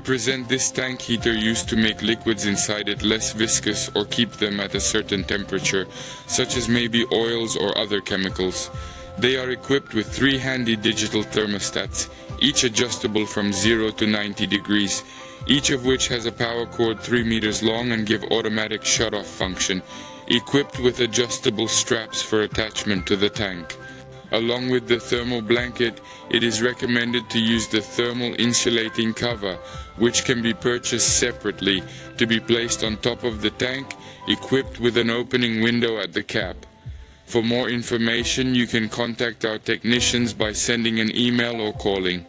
present this tank heater used to make liquids inside it less viscous or keep them at a certain temperature, such as maybe oils or other chemicals. They are equipped with 3 handy digital thermostats, each adjustable from 0 to 90 degrees, each of which has a power cord 3 meters long and give automatic shut-off function, equipped with adjustable straps for attachment to the tank. Along with the thermal blanket, it is recommended to use the thermal insulating cover, which can be purchased separately to be placed on top of the tank, equipped with an opening window at the cap. For more information, you can contact our technicians by sending an email or calling.